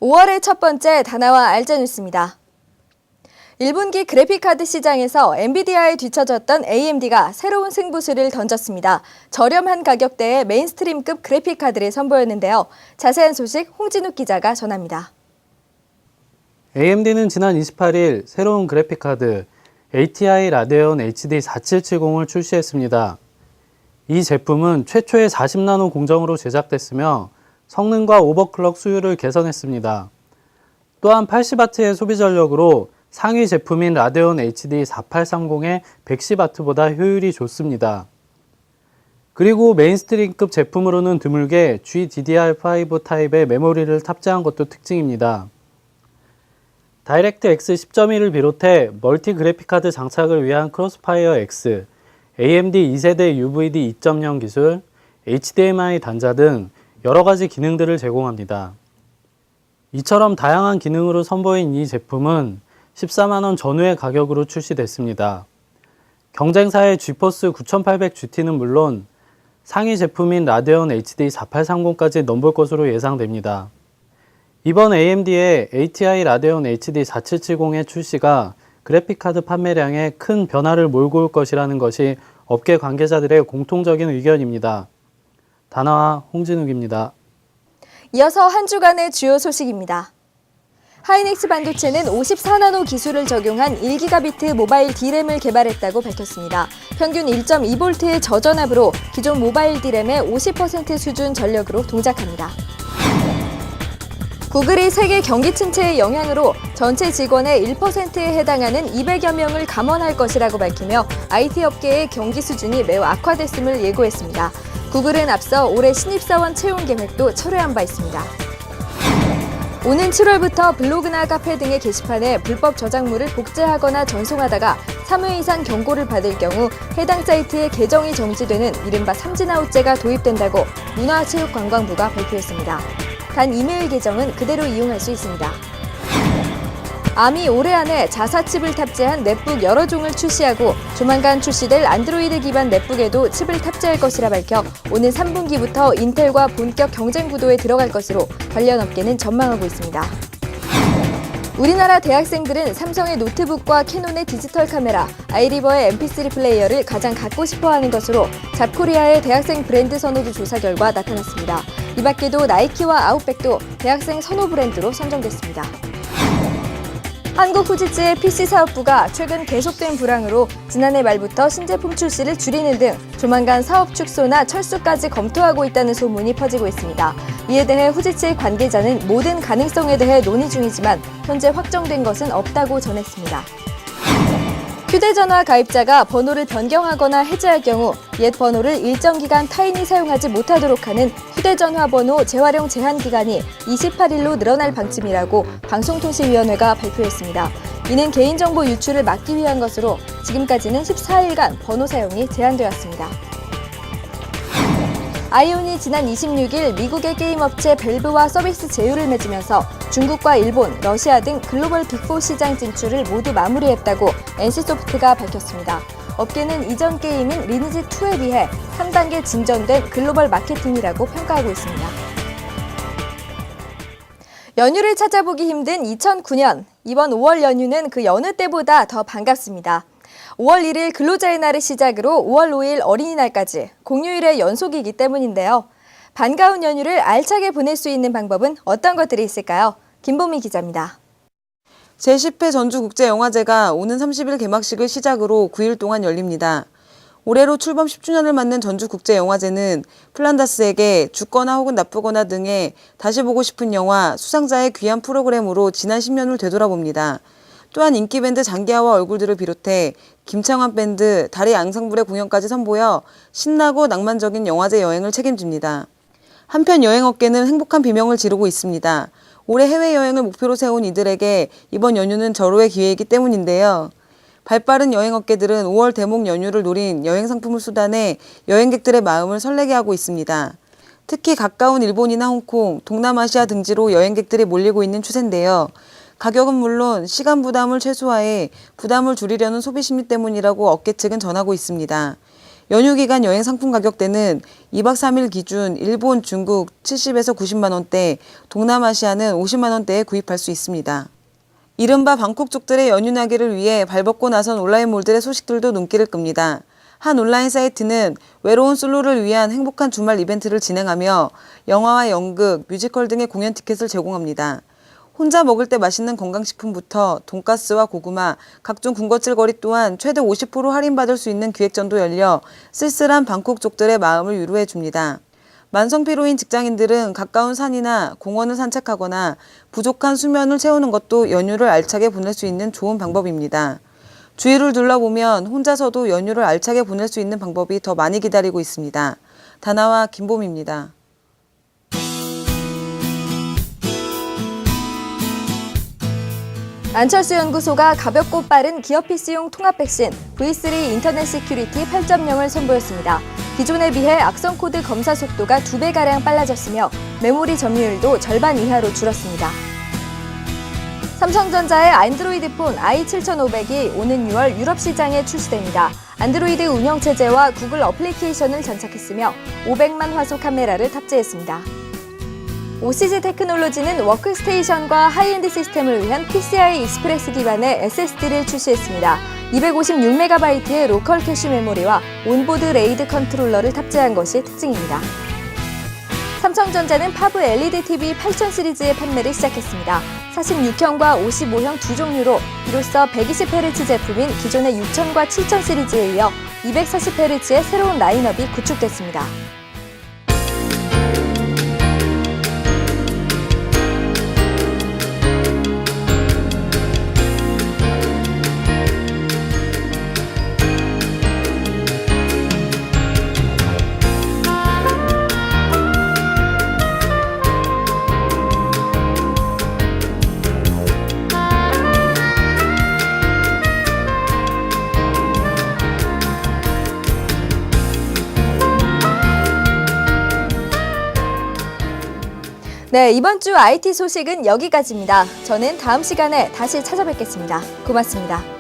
5월의 첫 번째 다나와 알짜 뉴스입니다. 1분기 그래픽카드 시장에서 엔비디아에 뒤처졌던 AMD가 새로운 승부수를 던졌습니다. 저렴한 가격대의 메인스트림급 그래픽카드를 선보였는데요. 자세한 소식 홍진욱 기자가 전합니다. AMD는 지난 28일 새로운 그래픽카드 ATI 라데온 HD 4770을 출시했습니다. 이 제품은 최초의 40나노 공정으로 제작됐으며 성능과 오버클럭 수율을 개선했습니다. 또한 80W의 소비 전력으로 상위 제품인 라데온 HD 4830의 110W보다 효율이 좋습니다. 그리고 메인스트림급 제품으로는 드물게 GDDR5 타입의 메모리를 탑재한 것도 특징입니다. 다이렉트X 10.1을 비롯해 멀티 그래픽카드 장착을 위한 크로스파이어 X, AMD 2세대 UVD 2.0 기술, HDMI 단자 등 여러 가지 기능들을 제공합니다. 이처럼 다양한 기능으로 선보인 이 제품은 14만 원 전후의 가격으로 출시됐습니다. 경쟁사의 지포스 9800GT는 물론 상위 제품인 라데온 HD 4830까지 넘볼 것으로 예상됩니다. 이번 AMD의 ATI 라데온 HD 4770의 출시가 그래픽카드 판매량에 큰 변화를 몰고 올 것이라는 것이 업계 관계자들의 공통적인 의견입니다. 다나와 홍진욱입니다. 이어서 한 주간의 주요 소식입니다. 하이닉스 반도체는 54나노 기술을 적용한 1기가비트 모바일 D램을 개발했다고 밝혔습니다. 평균 1.2V의 저전압으로 기존 모바일 D램의 50% 수준 전력으로 동작합니다. 구글이 세계 경기 침체의 영향으로 전체 직원의 1%에 해당하는 200여 명을 감원할 것이라고 밝히며 IT 업계의 경기 수준이 매우 악화됐음을 예고했습니다. 구글은 앞서 올해 신입사원 채용 계획도 철회한 바 있습니다. 오는 7월부터 블로그나 카페 등의 게시판에 불법 저작물을 복제하거나 전송하다가 3회 이상 경고를 받을 경우 해당 사이트의 계정이 정지되는 이른바 삼진아웃제가 도입된다고 문화체육관광부가 발표했습니다. 단 이메일 계정은 그대로 이용할 수 있습니다. 암이 올해 안에 자사칩을 탑재한 넷북 여러 종을 출시하고 조만간 출시될 안드로이드 기반 넷북에도 칩을 탑재할 것이라 밝혀 오는 3분기부터 인텔과 본격 경쟁 구도에 들어갈 것으로 관련 업계는 전망하고 있습니다. 우리나라 대학생들은 삼성의 노트북과 캐논의 디지털 카메라, 아이리버의 MP3 플레이어를 가장 갖고 싶어하는 것으로 잡코리아의 대학생 브랜드 선호도 조사 결과 나타났습니다. 이 밖에도 나이키와 아웃백도 대학생 선호 브랜드로 선정됐습니다. 한국후지츠의 PC사업부가 최근 계속된 불황으로 지난해 말부터 신제품 출시를 줄이는 등 조만간 사업 축소나 철수까지 검토하고 있다는 소문이 퍼지고 있습니다. 이에 대해 후지츠의 관계자는 모든 가능성에 대해 논의 중이지만 현재 확정된 것은 없다고 전했습니다. 휴대전화 가입자가 번호를 변경하거나 해지할 경우 옛 번호를 일정 기간 타인이 사용하지 못하도록 하는 휴대전화 번호 재활용 제한 기간이 28일로 늘어날 방침이라고 방송통신위원회가 발표했습니다. 이는 개인정보 유출을 막기 위한 것으로 지금까지는 14일간 번호 사용이 제한되었습니다. 아이온이 지난 26일 미국의 게임 업체 밸브와 서비스 제휴를 맺으면서 중국과 일본, 러시아 등 글로벌 빅4 시장 진출을 모두 마무리했다고 NC소프트가 밝혔습니다. 업계는 이전 게임인 리니지2에 비해 3단계 진전된 글로벌 마케팅이라고 평가하고 있습니다. 연휴를 찾아보기 힘든 2009년, 이번 5월 연휴는 그 여느 때보다 더 반갑습니다. 5월 1일 근로자의 날을 시작으로 5월 5일 어린이날까지 공휴일의 연속이기 때문인데요. 반가운 연휴를 알차게 보낼 수 있는 방법은 어떤 것들이 있을까요? 김보미 기자입니다. 제10회 전주국제영화제가 오는 30일 개막식을 시작으로 9일 동안 열립니다. 올해로 출범 10주년을 맞는 전주국제영화제는 플란다스에게 죽거나 혹은 나쁘거나 등의 다시 보고 싶은 영화 수상자의 귀한 프로그램으로 지난 10년을 되돌아봅니다. 또한 인기 밴드 장기하와 얼굴들을 비롯해 김창완 밴드, 달의 앙상블의 공연까지 선보여 신나고 낭만적인 영화제 여행을 책임집니다. 한편 여행업계는 행복한 비명을 지르고 있습니다. 올해 해외여행을 목표로 세운 이들에게 이번 연휴는 절호의 기회이기 때문인데요. 발빠른 여행업계들은 5월 대목 연휴를 노린 여행상품을 수단해 여행객들의 마음을 설레게 하고 있습니다. 특히 가까운 일본이나 홍콩, 동남아시아 등지로 여행객들이 몰리고 있는 추세인데요. 가격은 물론 시간 부담을 최소화해 부담을 줄이려는 소비 심리 때문이라고 업계 측은 전하고 있습니다. 연휴 기간 여행 상품 가격대는 2박 3일 기준 일본, 중국 70에서 90만 원대, 동남아시아는 50만 원대에 구입할 수 있습니다. 이른바 방콕족들의 연휴 나기를 위해 발벗고 나선 온라인몰들의 소식들도 눈길을 끕니다. 한 온라인 사이트는 외로운 솔로를 위한 행복한 주말 이벤트를 진행하며 영화와 연극, 뮤지컬 등의 공연 티켓을 제공합니다. 혼자 먹을 때 맛있는 건강식품부터 돈가스와 고구마, 각종 군것질거리 또한 최대 50% 할인받을 수 있는 기획전도 열려 쓸쓸한 방콕족들의 마음을 위로해 줍니다. 만성피로인 직장인들은 가까운 산이나 공원을 산책하거나 부족한 수면을 채우는 것도 연휴를 알차게 보낼 수 있는 좋은 방법입니다. 주위를 둘러보면 혼자서도 연휴를 알차게 보낼 수 있는 방법이 더 많이 기다리고 있습니다. 다나와 김봄입니다. 안철수 연구소가 가볍고 빠른 기업 PC용 통합 백신 V3 인터넷 시큐리티 8.0을 선보였습니다. 기존에 비해 악성 코드 검사 속도가 2배가량 빨라졌으며 메모리 점유율도 절반 이하로 줄었습니다. 삼성전자의 안드로이드 폰 i7500이 오는 6월 유럽 시장에 출시됩니다. 안드로이드 운영체제와 구글 어플리케이션을 장착했으며 500만 화소 카메라를 탑재했습니다. OCG 테크놀로지는 워크스테이션과 하이엔드 시스템을 위한 PCI 익스프레스 기반의 SSD를 출시했습니다. 256MB의 로컬 캐시 메모리와 온보드 레이드 컨트롤러를 탑재한 것이 특징입니다. 삼성전자는 파브 LED TV 8000 시리즈의 판매를 시작했습니다. 46형과 55형 두 종류로 이로써 120Hz 제품인 기존의 6000과 7000 시리즈에 이어 240Hz의 새로운 라인업이 구축됐습니다. 네, 이번 주 IT 소식은 여기까지입니다. 저는 다음 시간에 다시 찾아뵙겠습니다. 고맙습니다.